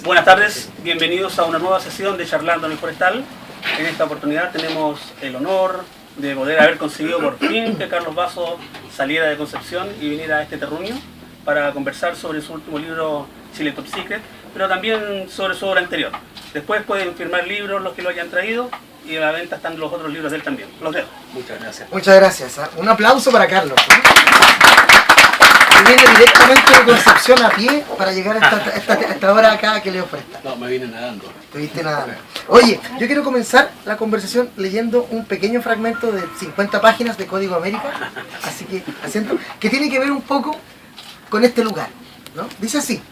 Buenas tardes, bienvenidos a una nueva sesión de Charlando en el Forestal. En esta oportunidad tenemos el honor de poder haber conseguido por fin que Carlos Basso saliera de Concepción y viniera a este terruño para conversar sobre su último libro, Chile Top Secret, pero también sobre su obra anterior. Después pueden firmar libros los que lo hayan traído y a la venta están los otros libros de él también. Los dejo. Muchas gracias. Muchas gracias. Un aplauso para Carlos. Que viene directamente de Concepción a pie para llegar a esta hora acá que le ofrezca. No, me vine nadando. Te viste nadando. Oye, yo quiero comenzar la conversación leyendo un pequeño fragmento de 50 páginas de Código América, así que asiento, que tiene que ver un poco con este lugar, ¿no? Dice así,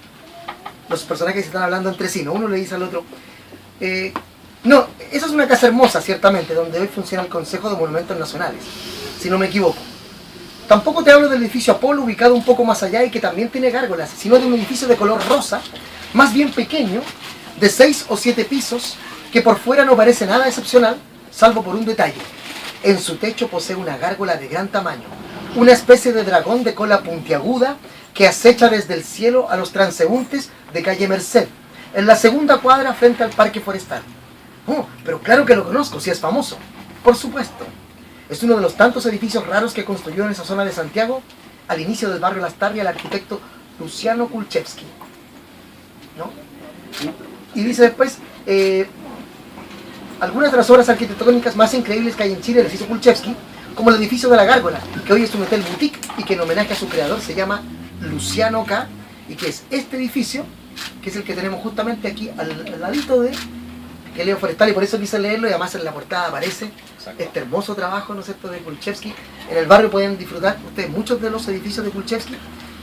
los personajes están hablando entre sí, ¿no? Uno le dice al otro, no, esa es una casa hermosa, ciertamente, donde hoy funciona el Consejo de Monumentos Nacionales, si no me equivoco. Tampoco te hablo del edificio Apolo, ubicado un poco más allá y que también tiene gárgolas, sino de un edificio de color rosa, más bien pequeño, de 6 o 7 pisos, que por fuera no parece nada excepcional, salvo por un detalle. En su techo posee una gárgola de gran tamaño, una especie de dragón de cola puntiaguda que acecha desde el cielo a los transeúntes de calle Merced, en la segunda cuadra frente al Parque Forestal. Oh, pero claro que lo conozco, si es famoso. Por supuesto. Es uno de los tantos edificios raros que construyó en esa zona de Santiago, al inicio del barrio Lastarria, el arquitecto Luciano Kulczewski, ¿no? Y dice después, algunas de las obras arquitectónicas más increíbles que hay en Chile las hizo Kulczewski, como el edificio de la Gárgola, que hoy es un hotel boutique y que en homenaje a su creador se llama Luciano K, y que es este edificio, que es el que tenemos justamente aquí al ladito de que leo Forestal, y por eso quise leerlo, y además en la portada aparece este hermoso trabajo, ¿no es cierto?, de Kulczewski. En el barrio pueden disfrutar ustedes muchos de los edificios de Kulczewski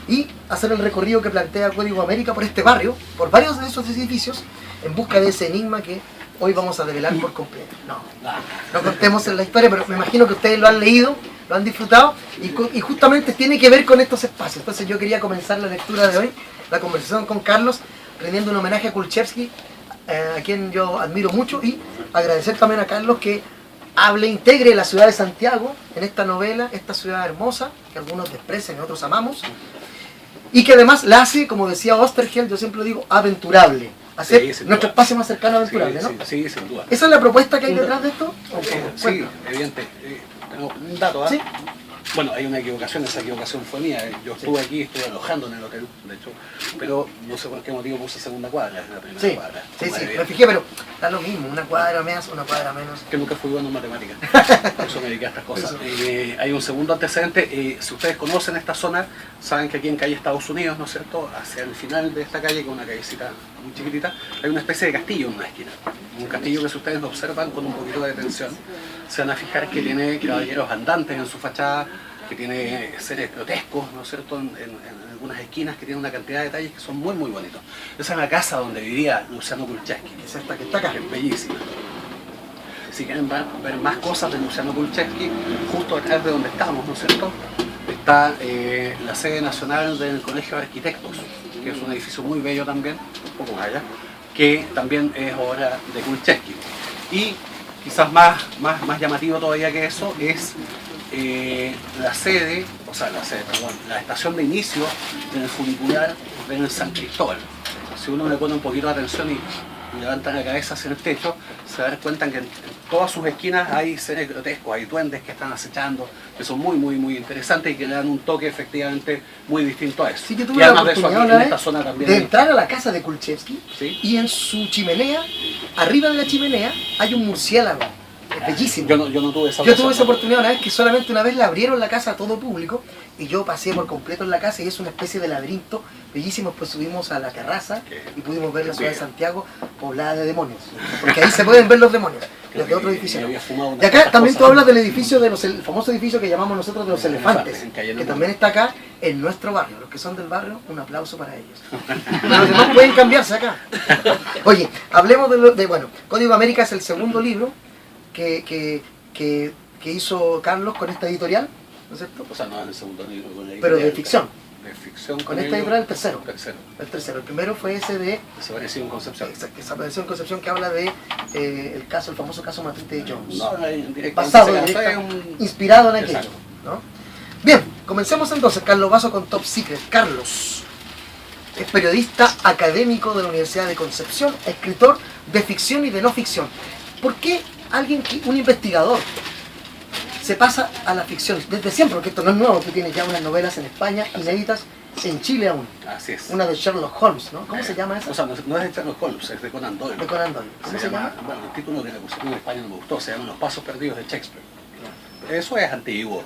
y hacer el recorrido que plantea Código América por este barrio, por varios de esos edificios, en busca de ese enigma que hoy vamos a develar por completo. No contemos en la historia, pero me imagino que ustedes lo han leído, lo han disfrutado, y justamente tiene que ver con estos espacios. Entonces yo quería comenzar la lectura de hoy, la conversación con Carlos, rendiendo un homenaje a Kulczewski, a quien yo admiro mucho, y agradecer también a Carlos que integre la ciudad de Santiago en esta novela, esta ciudad hermosa, que algunos desprecian y otros amamos, y que además la hace, como decía Osterheld, yo siempre lo digo, aventurable. Hacer nuestro espacio más cercano aventurable, ¿no? Sí, sin duda. ¿Esa es la propuesta que hay detrás de esto? Sí, evidente. Tengo un dato, ¿Sí? Bueno, hay una equivocación, esa equivocación fue mía. Yo estuve aquí, estuve alojando en el hotel, de hecho, pero no sé por qué motivo puse segunda cuadra, la primera cuadra. Sí, me fijé, pero da lo mismo, una cuadra más, una cuadra menos. Que nunca fui bueno en matemáticas, por eso me dediqué a estas cosas. Hay un segundo antecedente, si ustedes conocen esta zona, saben que aquí en calle Estados Unidos, ¿no es cierto?, hacia el final de esta calle, que es una callecita muy chiquitita, hay una especie de castillo en una esquina. Un castillo que si ustedes lo observan con un poquito de atención, se van a fijar que tiene caballeros andantes en su fachada, que tiene seres grotescos, ¿no es cierto?, en algunas esquinas, que tiene una cantidad de detalles que son muy muy bonitos. Esa es la casa donde vivía Luciano Kulczewski, Es esta que está acá. que es bellísima. Si quieren ver más cosas de Luciano Kulczewski, justo detrás de donde estamos, ¿no es cierto?, está la sede nacional del Colegio de Arquitectos, que es un edificio muy bello también, un poco más allá, que también es obra de Kulczewski. Y quizás más llamativo todavía que eso es la estación de inicio del funicular de San Cristóbal. Si uno le pone un poquito de atención y levanta la cabeza hacia el techo, se va a dar cuenta que en todas sus esquinas hay seres grotescos, hay duendes que están acechando, que son muy interesantes y que le dan un toque efectivamente muy distinto a eso. Sí, yo tuve la oportunidad en esta zona también de entrar a la casa de Kulczewski, ¿sí?, y en su chimenea, arriba de la chimenea, hay un murciélago. Es bellísimo. Yo no tuve esa oportunidad una vez, que solamente una vez le abrieron la casa a todo público, y yo pasé por completo en la casa, y es una especie de laberinto bellísimo. Pues subimos a la terraza y pudimos ver la ciudad de Santiago poblada de demonios, porque ahí se pueden ver los demonios, desde otro edificio. Y acá también tú hablas del edificio, el famoso edificio que llamamos nosotros de los elefantes, que también está acá en nuestro barrio. Los que son del barrio, un aplauso para ellos. Pero los demás pueden cambiarse acá. Oye, hablemos bueno, Código América es el segundo libro que hizo Carlos con esta editorial, ¿no es cierto? O sea, no es el segundo libro con la editorial, pero de ficción. De ficción con esta editorial, el tercero. El tercero. El primero fue ese de Desapareció en Concepción. Exacto, Desapareció en Concepción, que habla de el famoso caso Matute de Jones. Basado inspirado en aquello, ¿no? Bien, comencemos entonces, Carlos Basso con Top Secret. Carlos, es periodista académico de la Universidad de Concepción, escritor de ficción y de no ficción. ¿Por qué un investigador, se pasa a la ficción? Desde siempre, porque esto no es nuevo, tú tienes ya unas novelas en España, inéditas, en Chile aún. Así es. Una de Sherlock Holmes, ¿no? ¿Cómo se llama esa? O sea, no es de Sherlock Holmes, es de Conan Doyle. De Conan Doyle. ¿Cómo se llama? Bueno, el título que le pusieron en España no me gustó, se llama Los Pasos Perdidos de Shakespeare. Eso es antiguo,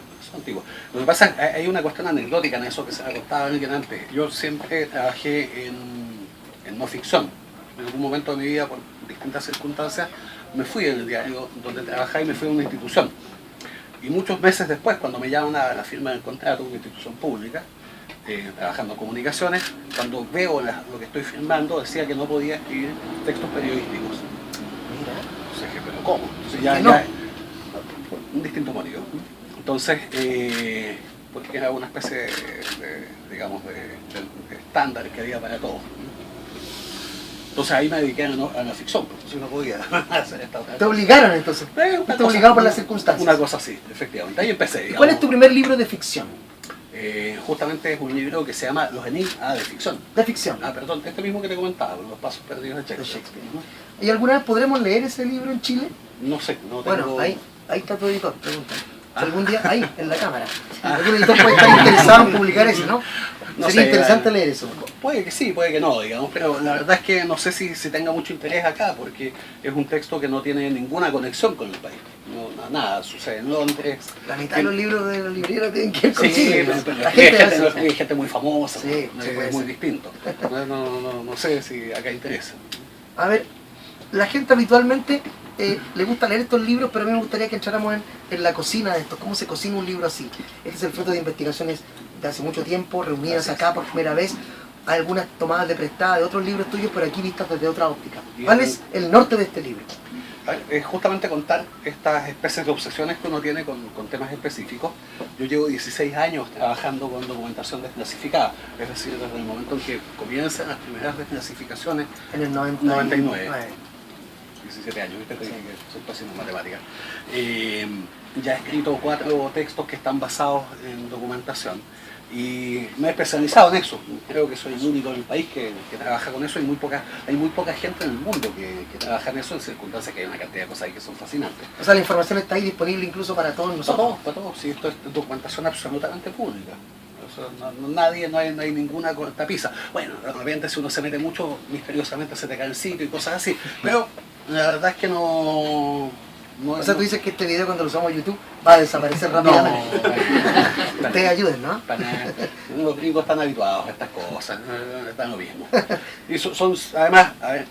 Lo que pasa es que hay una cuestión anecdótica en eso que se me contaba alguien antes. Yo siempre trabajé en no ficción. En algún momento de mi vida, por distintas circunstancias, me fui del diario donde trabajaba y me fui a una institución. Y muchos meses después, cuando me llaman a la firma del contrato de una institución pública, trabajando en comunicaciones, cuando veo lo que estoy firmando, decía que no podía escribir textos periodísticos. Mira. Entonces dije, ¿pero cómo? Entonces, por un distinto motivo. Entonces, porque era una especie digamos, de estándar que había para todos. Entonces ahí me dediqué a la ficción, porque si no podía hacer esta otra. ¿Te obligaron entonces? ¿Te obligaron por las circunstancias? Una cosa así, efectivamente. Ahí empecé, digamos. ¿Cuál es tu primer libro de ficción? Justamente es un libro que se llama Los Enigmas de ficción. De ficción. Perdón, este mismo que te comentaba, Los Pasos Perdidos de Shakespeare. De Shakespeare, ¿no? ¿Y alguna vez podremos leer ese libro en Chile? No sé, no tengo... Bueno, ahí está tu editor, pregúntale. Si algún día, ahí, en la cámara. Algún editor puede estar interesado en publicar eso, ¿no? Sería interesante leer eso. Puede que sí, puede que no, digamos, pero la verdad es que no sé si tenga mucho interés acá, porque es un texto que no tiene ninguna conexión con el país. No, nada sucede en Londres. La mitad de los libros de la librería tienen que ver con Sí, Chile. pero hay gente muy famosa, sí, es muy distinto. No sé si acá interesa. A ver, la gente habitualmente le gusta leer estos libros, pero a mí me gustaría que entráramos en la cocina de estos. ¿Cómo se cocina un libro así? Este es el fruto de investigaciones de hace mucho tiempo, reunidas acá por primera vez. Hay algunas tomadas de prestada de otros libros tuyos, pero aquí vistas desde otra óptica. ¿Cuál es el norte de este libro? Es justamente contar estas especies de obsesiones que uno tiene con temas específicos. Yo llevo 16 años trabajando con documentación desclasificada, es decir, desde el momento en que comienzan las primeras desclasificaciones. En el 99. 17 años, ¿viste? Que soy pésimo en matemáticas. Ya he escrito 4 textos que están basados en documentación y me he especializado en eso. Creo que soy el único en el país que trabaja con eso. Hay muy poca gente en el mundo que trabaja en eso, en circunstancias que hay una cantidad de cosas ahí que son fascinantes. O sea, la información está ahí disponible incluso para todos nosotros. Para todos, sí, esto es documentación absolutamente pública. No hay ninguna cortapisa. Bueno, de repente si uno se mete mucho, misteriosamente se te cae el sitio y cosas así, pero la verdad es que no... O sea, tú dices que este video cuando lo usamos en YouTube va a desaparecer rápidamente. Ustedes ayuden, ¿no? Los gringos están habituados a estas cosas, están lo mismo. Y son además, a ver,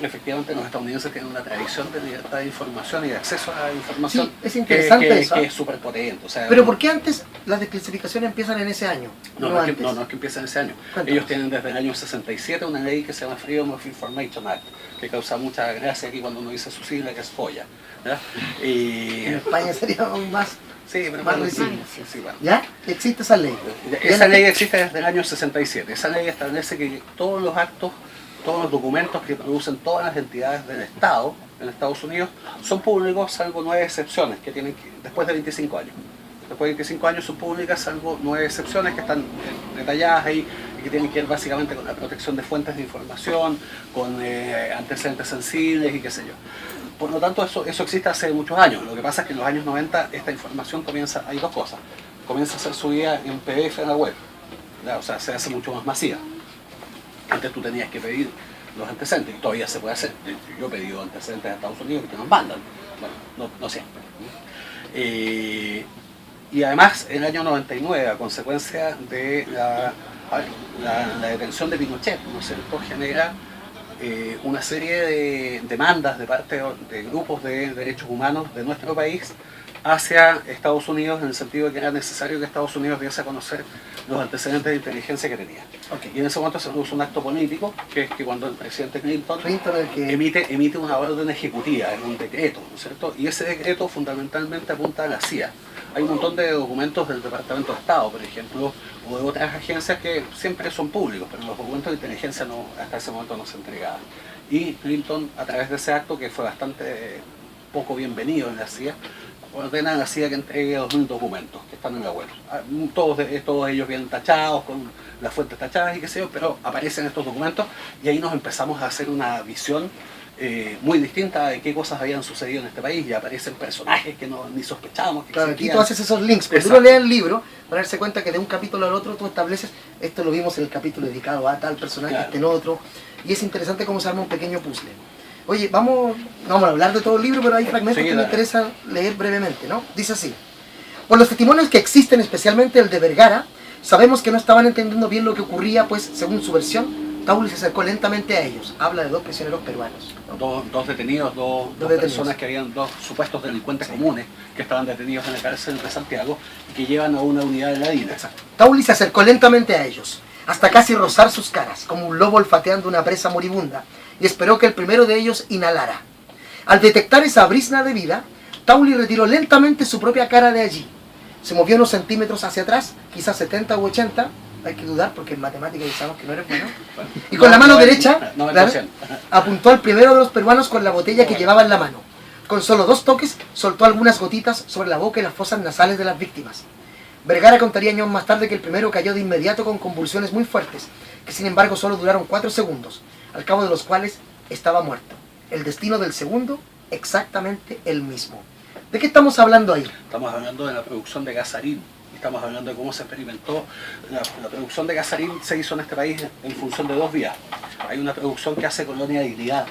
efectivamente los estadounidenses tienen una tradición de libertad de información y de acceso a la información. Sí, es interesante eso. Que es súper potente. O sea, pero ¿por qué antes las desclasificaciones empiezan en ese año? No es que empiezan ese año. Cuéntame. Ellos tienen desde el año 67 una ley que se llama Freedom of Information Act, que causa mucha gracia aquí cuando uno dice su sigla, que es FOIA. Y en España sería aún más... Sí, pero más sí, bueno. ¿Ya? ¿Existe esa ley? Esa ley existe desde el año 67. Esa ley establece que todos los actos, todos los documentos que producen todas las entidades del Estado en Estados Unidos son públicos, salvo 9 excepciones que tienen después de 25 años. Después de 25 años son públicas, salvo 9 excepciones que están detalladas ahí y que tienen que ver básicamente con la protección de fuentes de información, con antecedentes sensibles y qué sé yo. Por lo tanto, eso existe hace muchos años. Lo que pasa es que en los años 90 esta información hay dos cosas. Comienza a ser subida en PDF en la web, ¿ya? O sea, se hace mucho más masiva. Antes tú tenías que pedir los antecedentes, y todavía se puede hacer. Yo he pedido antecedentes a Estados Unidos que nos mandan. Bueno, no siempre. Y además, en el año 99, a consecuencia de la detención de Pinochet, ¿no es cierto?, genera una serie de demandas de parte de grupos de derechos humanos de nuestro país hacia Estados Unidos, en el sentido de que era necesario que Estados Unidos diese a conocer los antecedentes de inteligencia que tenía. Okay. Y en ese momento se produce un acto político, que es que cuando el presidente Clinton que... emite una orden ejecutiva, es un decreto, ¿no es cierto? Y ese decreto fundamentalmente apunta a la CIA. Hay un montón de documentos del Departamento de Estado, por ejemplo, o de otras agencias que siempre son públicos, pero los documentos de inteligencia hasta ese momento no se entregaban. Y Clinton, a través de ese acto, que fue bastante poco bienvenido en la CIA, ordenan así a que entregue 2000 documentos que están en la web. Todos ellos vienen tachados, con las fuentes tachadas y qué sé yo, pero aparecen estos documentos y ahí nos empezamos a hacer una visión muy distinta de qué cosas habían sucedido en este país, y aparecen personajes que ni sospechábamos que Claro, aquí existían. tú haces esos links. Cuando uno lee el libro, van a darse cuenta que de un capítulo al otro tú estableces, esto lo vimos en el capítulo dedicado a tal personaje, Claro. este en otro, y es interesante cómo se arma un pequeño puzzle. Oye, no vamos a hablar de todo el libro, pero hay fragmentos Sí, que me dale. interesa leer brevemente, ¿no? Dice así: por los testimonios que existen, especialmente el de Vergara, sabemos que no estaban entendiendo bien lo que ocurría, pues, según su versión, Tauli se acercó lentamente a ellos. Habla de 2 prisioneros peruanos, ¿no? Dos detenidos, dos detenidos. personas que habían, 2 supuestos delincuentes comunes que estaban detenidos en la cárcel de Santiago y que llevan a una unidad de la DINA. Tauli se acercó lentamente a ellos, hasta casi rozar sus caras, como un lobo olfateando una presa moribunda, y esperó que el primero de ellos inhalara. Al detectar esa brizna de vida, Tauli retiró lentamente su propia cara de allí. Se movió unos centímetros hacia atrás, quizás 70 u 80, hay que dudar porque en matemáticas ya sabemos que no eres bueno. Bueno, Y con la mano derecha, 90%. ¿verdad?, apuntó al primero de los peruanos con la botella que llevaba en la mano. Con solo 2 toques, soltó algunas gotitas sobre la boca y las fosas nasales de las víctimas. Vergara contaría años más tarde que el primero cayó de inmediato con convulsiones muy fuertes, que sin embargo solo duraron 4 segundos, al cabo de los cuales estaba muerto. El destino del segundo, exactamente el mismo. ¿De qué estamos hablando ahí? Estamos hablando de la producción de gasarín. Estamos hablando de cómo se experimentó. La producción de gasarín se hizo en este país en función de 2 vías. Hay una producción que hace Colonia Dignidad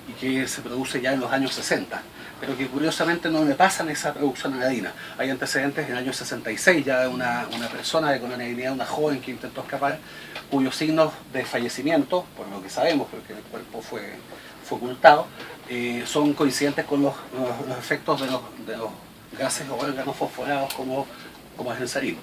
y que se produce ya en los años 60, pero que curiosamente no le pasan esa producción a la DINA. Hay antecedentes en el año 66, ya una persona de Colonia Dignidad, una joven que intentó escapar, cuyos signos de fallecimiento, por lo que sabemos, porque el cuerpo fue ocultado, son coincidentes con los efectos de los gases o órganos fosforados como es el sarín.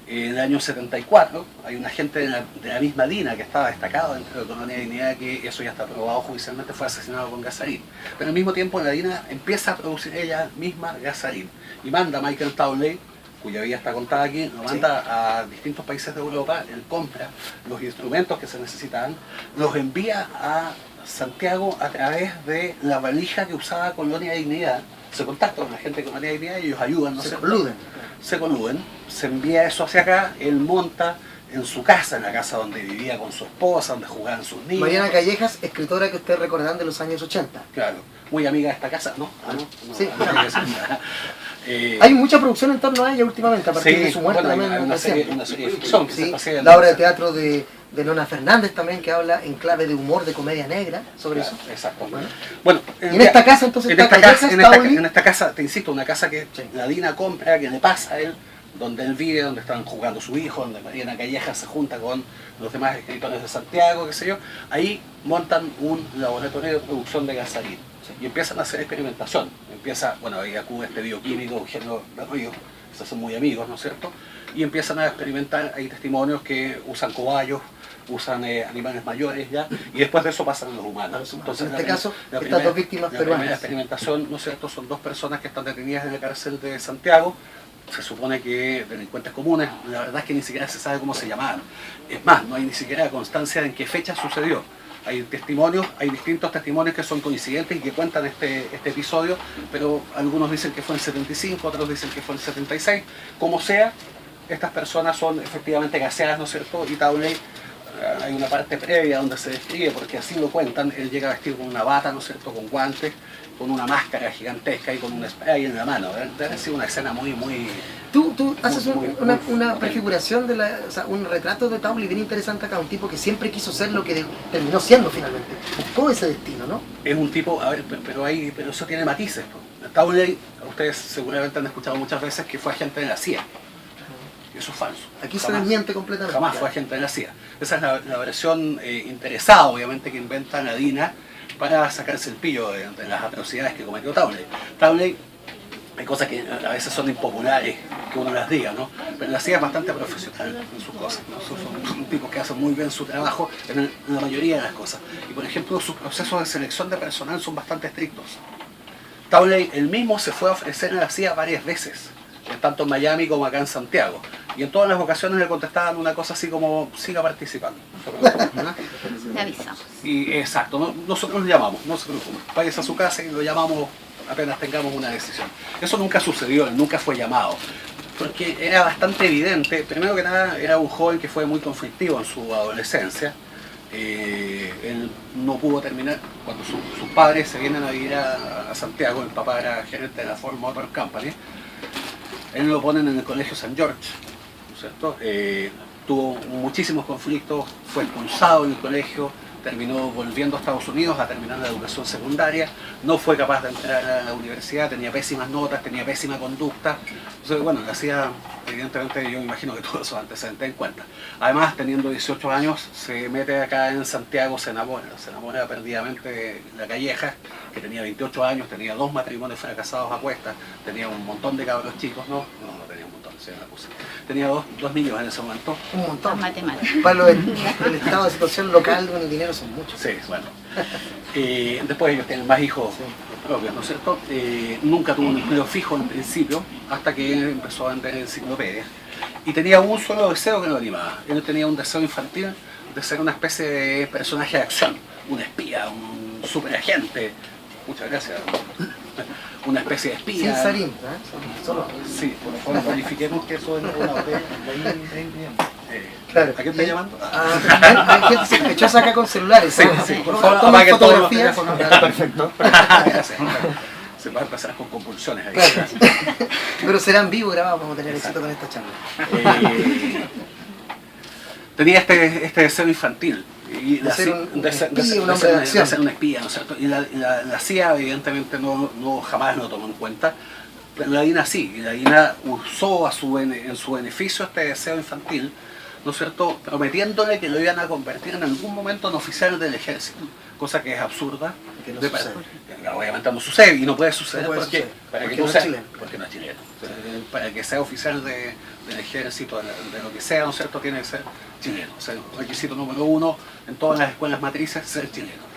En el año 74 hay un agente de la misma DINA que estaba destacado dentro de Colonia de Dignidad, que eso ya está probado judicialmente, fue asesinado con gasarín. Pero al mismo tiempo la DINA empieza a producir ella misma gasarín y manda a Michael Townley, cuya vida está contada aquí, lo manda a distintos países de Europa, él compra los instrumentos que se necesitaban, los envía a Santiago a través de la valija que usaba Colonia de Dignidad. Se contacta con la gente de Colonia de Dignidad y ellos ayudan, ¿no? Se coluden. Se coluden, se envía eso hacia acá, él monta en su casa, en la casa donde vivía con su esposa, donde jugaban sus niños. Mariana Callejas, escritora que ustedes recordarán de los años 80. Claro, muy amiga de esta casa, ¿no? Ah, no, Sí. no hay que decir nada. Hay mucha producción en torno a ella últimamente, a partir Sí, de su muerte bueno, también. hay una reciente. serie de ficción que se Sí, pasea en la obra de teatro de Nona Fernández también, que habla en clave de humor, de comedia negra, sobre Claro, eso. exacto. Bueno. Bueno, Y en esta casa entonces en está esta, casa, Callejas, Tauli. en esta casa, te insisto, una casa que Sí. la DINA compra, que le pasa a él, donde él vive, donde están jugando su hijo, donde Mariana Callejas se junta con los demás escritores de Santiago, qué sé yo. Ahí montan un laboratorio de producción de gasarín y empiezan a hacer experimentación. Bueno, ahí acude este bioquímico Eugenio Berrío, que son muy amigos, ¿no es cierto? Y empiezan a experimentar, hay testimonios que usan cobayos, usan animales mayores ya, y después de eso pasan a los humanos. Entonces, en este caso, estas primera- 2 víctimas la primera peruanas. experimentación, ¿no es cierto?, son 2 personas que están detenidas en la cárcel de Santiago. Se supone que delincuentes comunes, la verdad es que ni siquiera se sabe cómo se llamaban. Es más, no hay ni siquiera constancia de en qué fecha sucedió. Hay testimonios, hay distintos testimonios que son coincidentes y que cuentan este episodio, pero algunos dicen que fue en 75, otros dicen que fue en 76. Como sea, estas personas son efectivamente gaseadas, ¿no es cierto? Y Townley, hay una parte previa donde se describe, porque así lo cuentan, él llega vestido con una bata, ¿no es cierto?, con guantes, con una máscara gigantesca y con un spray en la mano. Debe haber sido una escena muy... Tú haces muy una prefiguración o sea, un retrato de Townley bien interesante acá, un tipo que siempre quiso ser lo que terminó siendo finalmente. Buscó ese destino, ¿no? Es un tipo, a ver, pero eso tiene matices. Townley, ustedes seguramente han escuchado muchas veces que fue agente de la CIA. Eso es falso. Aquí se desmiente completamente. Jamás fue agente de la CIA. Esa es la versión interesada, obviamente, que inventa la DINA para sacarse el pillo de las atrocidades que cometió Townley. Townley, hay cosas que a veces son impopulares que uno las diga, ¿no? Pero la CIA es bastante profesional en sus cosas, ¿no? Son tipos que hacen muy bien su trabajo en la mayoría de las cosas. Y por ejemplo, sus procesos de selección de personal son bastante estrictos. Townley él mismo se fue a ofrecer a la CIA varias veces, tanto en Miami como acá en Santiago. Y en todas las ocasiones le contestaban una cosa así como, siga participando. Le avisamos. Y exacto, nosotros lo llamamos, no se preocupe. Váyase a su casa y lo llamamos apenas tengamos una decisión. Eso nunca sucedió, él nunca fue llamado, porque era bastante evidente. Primero que nada, era un joven que fue muy conflictivo en su adolescencia. Él no pudo terminar, cuando sus padres se vienen a vivir a Santiago, el papá era gerente de la Ford Motor Company, él lo ponen en el colegio San George, ¿no es cierto? Tuvo muchísimos conflictos, fue expulsado del colegio, terminó volviendo a Estados Unidos a terminar la educación secundaria, no fue capaz de entrar a la universidad, tenía pésimas notas, tenía pésima conducta. Entonces, bueno, hacía, evidentemente, yo me imagino que todos esos antecedentes en cuenta. Además, teniendo 18 años, se mete acá en Santiago, se enamora perdidamente de la Calleja, que tenía 28 años, tenía 2 matrimonios fracasados a cuestas, tenía un montón de cabros chicos, no tenía un montón, se me puse. Tenía dos niños en ese momento. Un montón. Matemáticas. Para los el estado de situación local con el dinero son muchos. Sí, bueno. Después ellos tienen más hijos propios, ¿no es cierto? Nunca tuvo un empleo fijo en principio, hasta que empezó a vender enciclopedias. Y tenía un solo deseo que lo animaba. Él tenía un deseo infantil de ser una especie de personaje de acción, un espía, un superagente. Muchas gracias. Una especie de espía. Sin sarín, ¿eh? Solo. Sí, por favor, verifiquemos que eso es una botella. Claro. ¿A quién está llamando? Hay gente sospechosa acá con celulares. Sí, ¿eh? sí, por favor, Tomen apague todos los fotografías. teléfonos. Perfecto. Gracias. Se puede pasar con compulsiones ahí. Claro. Pero serán vivos grabados, vamos a tener éxito con esta charla. Tenía este deseo infantil. Y De ser un espía, un hombre de acción. de ser un espía, ¿no es cierto? Y la CIA evidentemente jamás lo tomó en cuenta. Pero la DINA sí, y la DINA usó en su beneficio este deseo infantil, ¿no es cierto?, prometiéndole que lo iban a convertir en algún momento en oficial del ejército, cosa que es absurda. Que no sucede. Obviamente no sucede, y no puede suceder, No puede porque, suceder, para porque que no no es sea, chileno. porque no es chileno. Para que sea oficial del ejército, de lo que sea, ¿no es cierto?, tiene que ser chileno. O sea, el requisito número 1 en todas las escuelas matrices, ser chileno.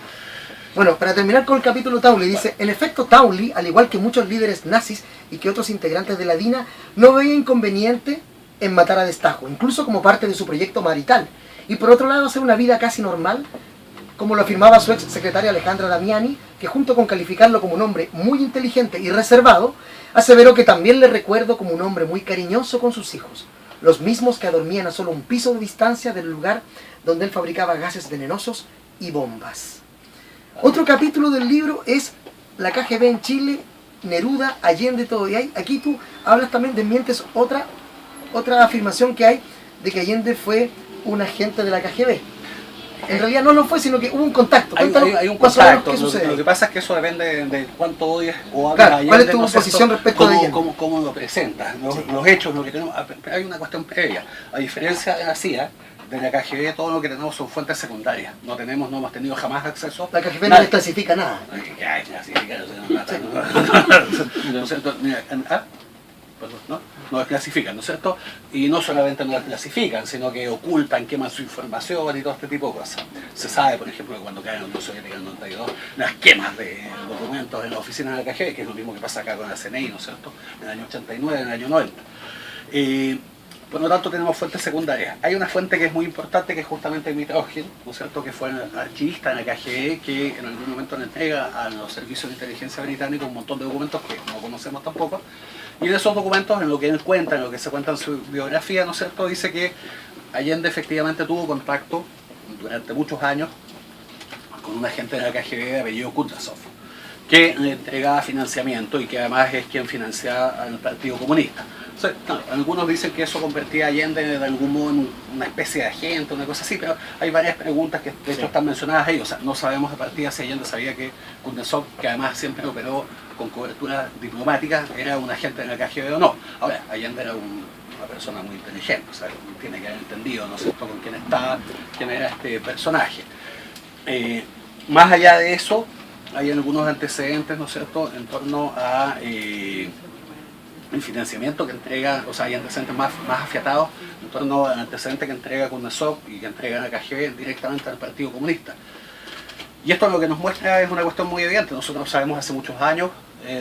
Bueno, para terminar con el capítulo Townley, dice: en efecto, Townley, al igual que muchos líderes nazis y que otros integrantes de la DINA, no veía inconveniente en matar a destajo, incluso como parte de su proyecto marital. Y por otro lado, hacer una vida casi normal, como lo afirmaba su ex secretaria Alejandra Damiani, que junto con calificarlo como un hombre muy inteligente y reservado, aseveró que también le recuerdo como un hombre muy cariñoso con sus hijos, los mismos que dormían a solo un piso de distancia del lugar donde él fabricaba gases venenosos y bombas. Otro capítulo del libro es la KGB en Chile, Neruda, Allende, todo. Y aquí tú hablas también, desmientes otra afirmación que hay de que Allende fue un agente de la KGB. En realidad no lo fue, sino que hubo un contacto. Hay un más o menos contacto. qué sucede. Lo que pasa es que eso depende de cuánto odias o amas Claro, a Allende. ¿cuál es tu ¿no es cierto? posición respecto de Allende? ¿Cómo lo presentas? Sí. Los hechos, lo que tenemos. Hay una cuestión previa. A diferencia de la CIA, de la KGB, todo lo que tenemos son fuentes secundarias. No hemos tenido jamás acceso. La KGB no desclasifica nada. Ay, clasificar, o sea, no mata, ¿no? ¿No es cierto? Mira, perdón, no desclasifican, ¿no es cierto? Y no solamente no desclasifican, sino que ocultan, queman su información y todo este tipo de cosas. Se sabe, por ejemplo, que cuando cae la Unión Soviética en el 92, las quemas de documentos en la oficina de la KGB, que es lo mismo que pasa acá con la CNI, ¿no es cierto? En el año 89, en el año 90. Por lo tanto, tenemos fuentes secundarias. Hay una fuente que es muy importante, que es justamente Mitrokhin, ¿no es cierto?, que fue el archivista en la KGB, que en algún momento le entrega a los servicios de inteligencia británicos un montón de documentos que no conocemos tampoco. Y en esos documentos, en lo que él cuenta, en lo que se cuenta en su biografía, ¿no es cierto?, dice que Allende efectivamente tuvo contacto durante muchos años con un agente de la KGB de apellido Kutrazov, que le entregaba financiamiento y que además es quien financiaba al Partido Comunista. O sea, no, algunos dicen que eso convertía a Allende de algún modo en una especie de agente, una cosa así, pero hay varias preguntas que de hecho están mencionadas ahí. O sea, no sabemos de partida si Allende sabía que Kutrazov, que además siempre operó con cobertura diplomática, era un agente de la KGB o no. Ahora, Allende era una persona muy inteligente, o sea, tiene que haber entendido, ¿no es cierto?, con quién estaba, quién era este personaje. Más allá de eso, hay algunos antecedentes, ¿no es cierto?, en torno a el financiamiento que entrega, o sea, hay antecedentes más afiatados en torno al antecedente que entrega Kutrazov y que entrega la KGB directamente al Partido Comunista. Y esto lo que nos muestra es una cuestión muy evidente. Nosotros sabemos hace muchos años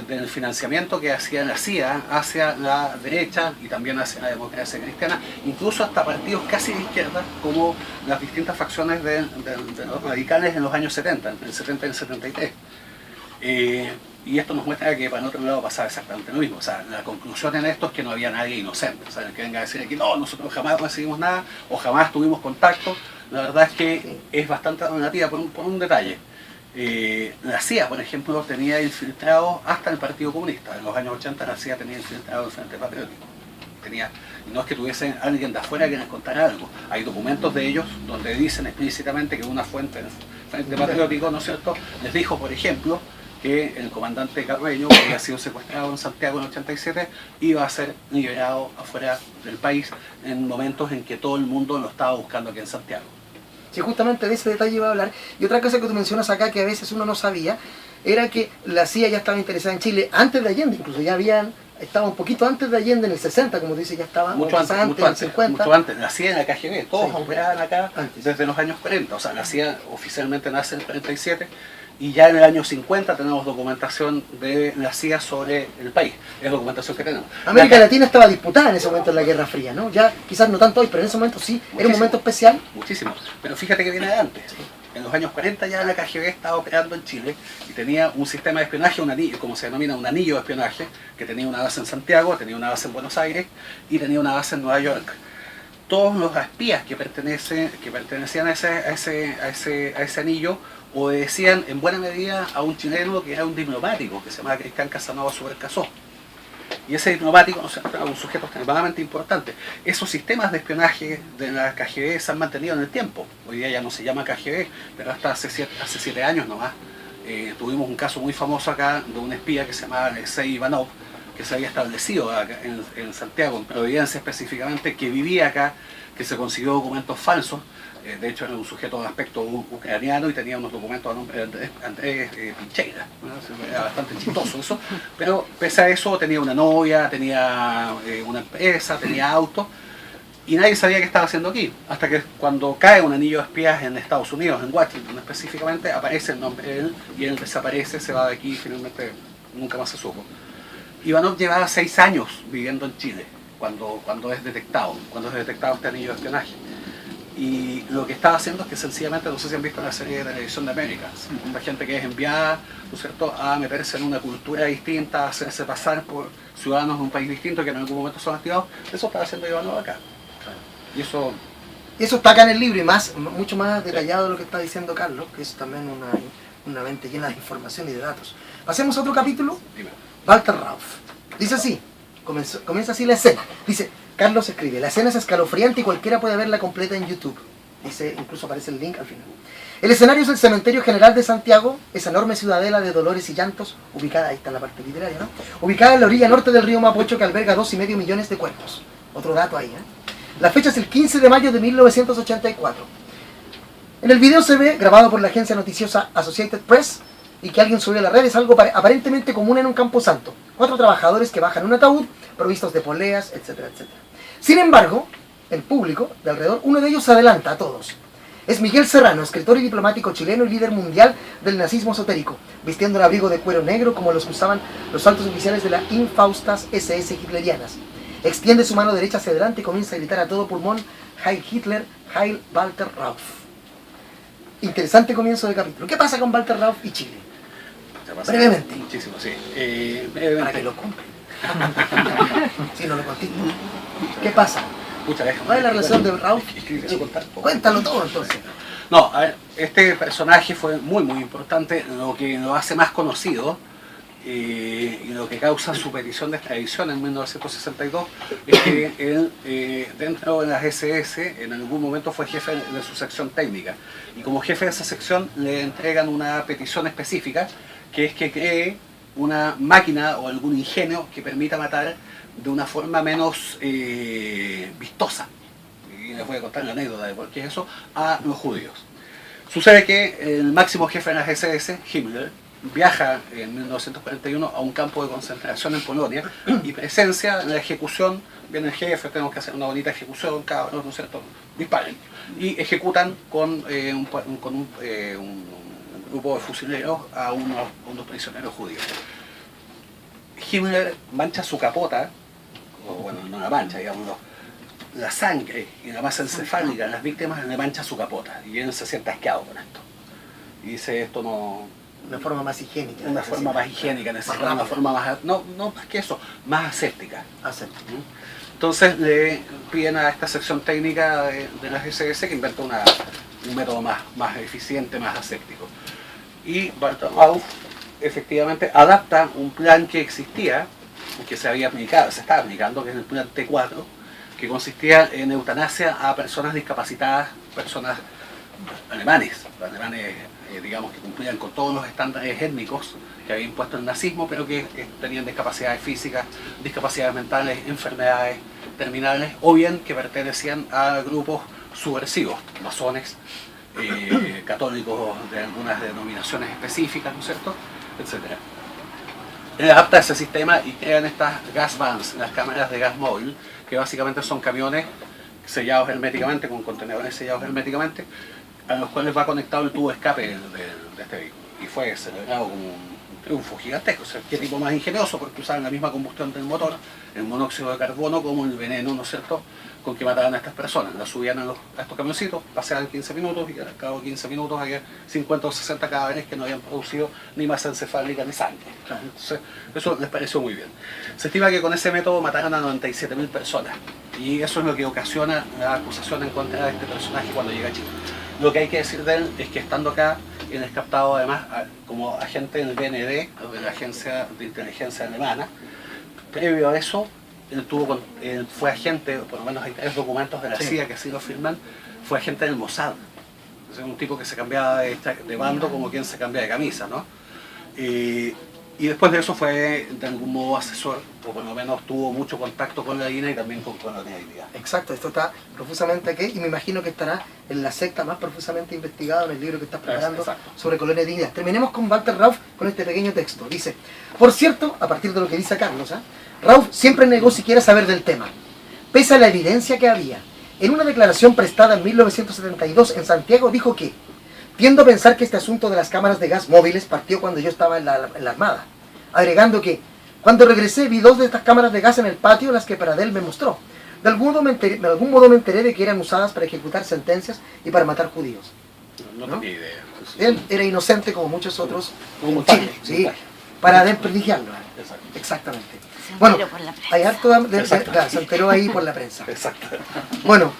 del financiamiento que hacía la CIA hacia la derecha y también hacia la democracia cristiana, incluso hasta partidos casi de izquierda, como las distintas facciones de los radicales en los años 70, entre el 70 y el 73. Y esto nos muestra que para el otro lado pasaba exactamente lo mismo. O sea, la conclusión en esto es que no había nadie inocente. O sea, el que venga a decir aquí, no, nosotros jamás recibimos nada o jamás tuvimos contacto, la verdad es que es bastante relativa por un detalle. La CIA, por ejemplo, tenía infiltrados hasta el Partido Comunista. En los años 80 la CIA tenía infiltrado el Frente Patriótico. No es que tuviesen alguien de afuera que les contara algo. Hay documentos de ellos donde dicen explícitamente que una fuente del Frente Patriótico, ¿no es cierto?, les dijo, por ejemplo, que el comandante Carreño, que había sido secuestrado en Santiago en el 87, iba a ser liberado afuera del país en momentos en que todo el mundo lo estaba buscando aquí en Santiago. Sí, justamente de ese detalle iba a hablar. Y otra cosa que tú mencionas acá que a veces uno no sabía, era que la CIA ya estaba interesada en Chile antes de Allende, incluso ya estaba un poquito antes de Allende, en el 60, como dice, ya estaba mucho antes, en el 50. mucho antes. La CIA en la KGB, todos Sí, operaban acá antes. desde los años 40. O sea, la CIA oficialmente nace en el 47 y ya en el año 50 tenemos documentación de la CIA sobre el país. Es documentación que tenemos. América Latina estaba disputada en ese momento en la Guerra Fría, ¿no? Ya quizás no tanto hoy, pero en ese momento sí, era un momento especial. Muchísimo. Pero fíjate que viene de antes. En los años 40 ya la KGB estaba operando en Chile y tenía un sistema de espionaje, un anillo, como se denomina, un anillo de espionaje, que tenía una base en Santiago, tenía una base en Buenos Aires y tenía una base en Nueva York. Todos los espías que pertenecían a ese anillo obedecían en buena medida a un chileno que era un diplomático, que se llamaba Cristian Casanova Subercasó. Y ese diplomático, o sea, era un sujeto extremadamente importante. Esos sistemas de espionaje de la KGB se han mantenido en el tiempo. Hoy día ya no se llama KGB, pero hasta hace 7 años nomás tuvimos un caso muy famoso acá de un espía que se llamaba Alexei Ivanov, que se había establecido acá en Santiago, en Providencia específicamente, que vivía acá, que se consiguió documentos falsos. De hecho era un sujeto de aspecto ucraniano y tenía unos documentos a nombre de Andrés Pincheira, ¿no? Era bastante chistoso eso, pero pese a eso tenía una novia, tenía una empresa, tenía auto y nadie sabía qué estaba haciendo aquí, hasta que cuando cae un anillo de espías en Estados Unidos, en Washington específicamente, aparece el nombre de él y él desaparece, se va de aquí y finalmente nunca más se supo. Ivanov llevaba 6 años viviendo en Chile cuando es detectado este anillo de espionaje. Y lo que estaba haciendo es que sencillamente, no sé si han visto la serie de televisión de América, la gente que es enviada, ¿no es cierto?, a meterse en una cultura distinta, a hacerse pasar por ciudadanos de un país distinto que en algún momento son activados. Eso estaba haciendo Ivanov acá. Y eso está acá en el libro y mucho más detallado de lo que está diciendo Carlos, que es también una mente llena de información y de datos. Pasemos a otro capítulo. dime. Walter Rauff. Dice así, comienza así la escena. Dice, Carlos escribe, la escena es escalofriante y cualquiera puede verla completa en YouTube. Dice, incluso aparece el link al final. El escenario es el Cementerio General de Santiago, esa enorme ciudadela de dolores y llantos, ubicada, ahí está en la parte literaria, ¿no? Ubicada en la orilla norte del río Mapocho, que alberga 2,5 millones de cuerpos. Otro dato ahí, ¿eh? La fecha es el 15 de mayo de 1984. En el video se ve, grabado por la agencia noticiosa Associated Press, y que alguien subió a las redes, algo aparentemente común en un camposanto. 4 trabajadores que bajan un ataúd, provistos de poleas, etcétera, etcétera. Sin embargo, el público de alrededor, uno de ellos se adelanta a todos. Es Miguel Serrano, escritor y diplomático chileno y líder mundial del nazismo esotérico, vistiendo un abrigo de cuero negro como los que usaban los altos oficiales de las infaustas SS hitlerianas. Extiende su mano derecha hacia adelante y comienza a gritar a todo pulmón, Heil Hitler, Heil Walter Rauff. Interesante comienzo de capítulo. ¿Qué pasa con Walter Rauff y Chile? Brevemente. Muchísimo, sí. Para que lo compren. Si no lo contigo. ¿Qué pasa? ¿Cuál es la relación de Rauff? Cuéntalo todo entonces. No, a ver, este personaje fue muy importante, lo que lo hace más conocido y lo que causa su petición de extradición en 1962 es que él dentro de las SS en algún momento fue jefe de su sección técnica y como jefe de esa sección le entregan una petición específica que es que cree una máquina o algún ingenio que permita matar de una forma menos vistosa. Y les voy a contar la anécdota de por qué es eso, a los judíos. Sucede que el máximo jefe de las SS, Himmler, viaja en 1941 a un campo de concentración en Polonia y presencia la ejecución. Viene el jefe, tenemos que hacer una bonita ejecución, cabros, ¿no es cierto? Disparen. Y ejecutan con un grupo de fusileros a unos prisioneros judíos. Himmler mancha su capota, o bueno, no la mancha, digamos, la sangre y la masa encefálica de las víctimas le mancha su capota y él se siente asqueado con esto. Y dice, esto no Una forma más higiénica. Una forma más higiénica, necesitaban una forma más, no más que eso, más aséptica. Entonces le piden a esta sección técnica de las SS que invente un método más eficiente, más aséptico. Y Walter Rauff efectivamente adapta un plan que existía, que se estaba aplicando, que es el plan T4, que consistía en eutanasia a personas discapacitadas, personas alemanes, digamos que cumplían con todos los estándares étnicos que había impuesto el nazismo, pero que tenían discapacidades físicas, discapacidades mentales, enfermedades terminales, o bien que pertenecían a grupos subversivos, masones, católicos de algunas denominaciones específicas, ¿no es cierto?, etcétera. Él adapta ese sistema y crean estas gas vans, las cámaras de gas móvil, que básicamente son camiones sellados herméticamente, con contenedores sellados herméticamente, a los cuales va conectado el tubo de escape de este vehículo. Y fue celebrado como un triunfo gigantesco. O sea, qué tipo más ingenioso, porque usaban la misma combustión del motor, el monóxido de carbono, como el veneno, ¿no es cierto?, con que mataban a estas personas. Las subían a estos camioncitos, paseaban 15 minutos y al cabo de 15 minutos había 50 o 60 cadáveres que no habían producido ni masa encefálica ni sangre. Entonces, eso les pareció muy bien. Se estima que con ese método mataron a 97.000 personas. Y eso es lo que ocasiona la acusación en contra de este personaje cuando llega a Chile. Lo que hay que decir de él es que estando acá, él es captado además como agente del BND, de la Agencia de Inteligencia Alemana. Previo a eso, él fue agente, por lo menos hay 3 documentos de la CIA que así lo firman, fue agente del Mossad. Es un tipo que se cambiaba de bando como quien se cambia de camisa, ¿no? Y después de eso fue de algún modo asesor, o por lo menos tuvo mucho contacto con la DINA y también con colonialidad. Exacto, esto está profusamente aquí y me imagino que estará en la secta más profusamente investigado en el libro que estás preparando sobre colonialidad. Terminemos con Walter Rauff con este pequeño texto. Dice, por cierto, a partir de lo que dice Carlos, Rauff siempre negó siquiera saber del tema, pese a la evidencia que había. En una declaración prestada en 1972 en Santiago dijo que tiendo a pensar que este asunto de las cámaras de gas móviles partió cuando yo estaba en la Armada, agregando que cuando regresé vi 2 de estas cámaras de gas en el patio, las que Pradel me mostró. De algún modo me enteré de que eran usadas para ejecutar sentencias y para matar judíos. No tenía idea. Él era inocente como muchos otros en Chile, sí, para desprestigiarlo. Exactamente. Bueno, hay harto se enteró ahí por la prensa. Exacto. Bueno,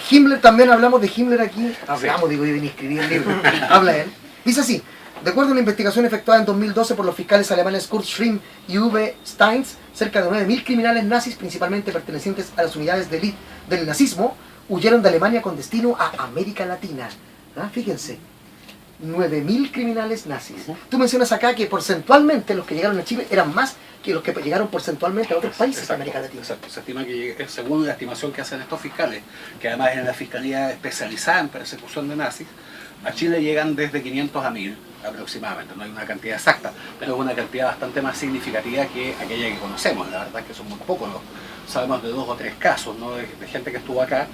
Himmler, también hablamos de Himmler aquí. Hablamos, digo, yo vine a escribir el libro. Habla él. Dice así, de acuerdo a una investigación efectuada en 2012 por los fiscales alemanes Kurt Schrimm y Uwe Steins, cerca de 9.000 criminales nazis, principalmente pertenecientes a las unidades de élite del nazismo, huyeron de Alemania con destino a América Latina. Fíjense, 9.000 criminales nazis. Tú mencionas acá que porcentualmente los que llegaron a Chile eran más que los que llegaron porcentualmente a otros países de América Latina. Exacto. Se estima que, según la estimación que hacen estos fiscales, que además es la fiscalía especializada en persecución de nazis, a Chile llegan desde 500 a 1.000 aproximadamente. No hay una cantidad exacta, pero es una cantidad bastante más significativa que aquella que conocemos. La verdad es que son muy pocos. Sabemos de 2 o 3 casos, ¿no?, de gente que estuvo acá.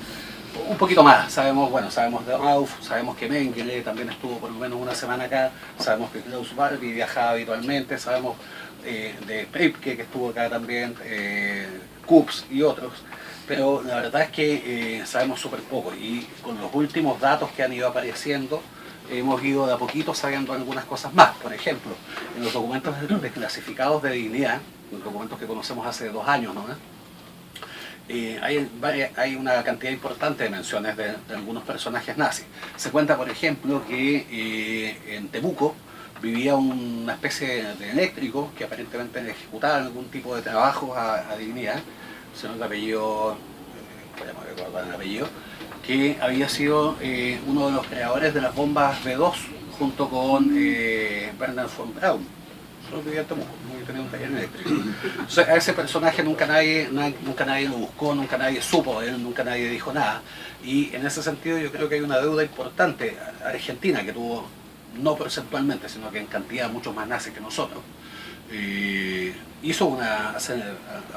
Un poquito más, sabemos de Rauff, sabemos que Mengele también estuvo por lo menos una semana acá, sabemos que Klaus Barbie viajaba habitualmente, sabemos de Pripke que estuvo acá también, Kups y otros, pero la verdad es que sabemos súper poco y con los últimos datos que han ido apareciendo hemos ido de a poquito sabiendo algunas cosas más. Por ejemplo, en los documentos desclasificados de dignidad, los documentos que conocemos hace 2 años, ¿no?, hay una cantidad importante de menciones de algunos personajes nazis. Se cuenta, por ejemplo, que en Temuco vivía una especie de eléctrico que aparentemente ejecutaba algún tipo de trabajo a dignidad, se nos apellido, podemos recordar el apellido, que había sido uno de los creadores de las bombas B2 junto con Bernard von Braun. Solo vivía en Temuco, no tenía un taller eléctrico. O sea, a ese personaje nunca nadie lo buscó, nunca nadie supo de él, nunca nadie dijo nada. Y en ese sentido yo creo que hay una deuda importante a Argentina, que tuvo, no porcentualmente, sino que en cantidad mucho más nazis que nosotros, hizo a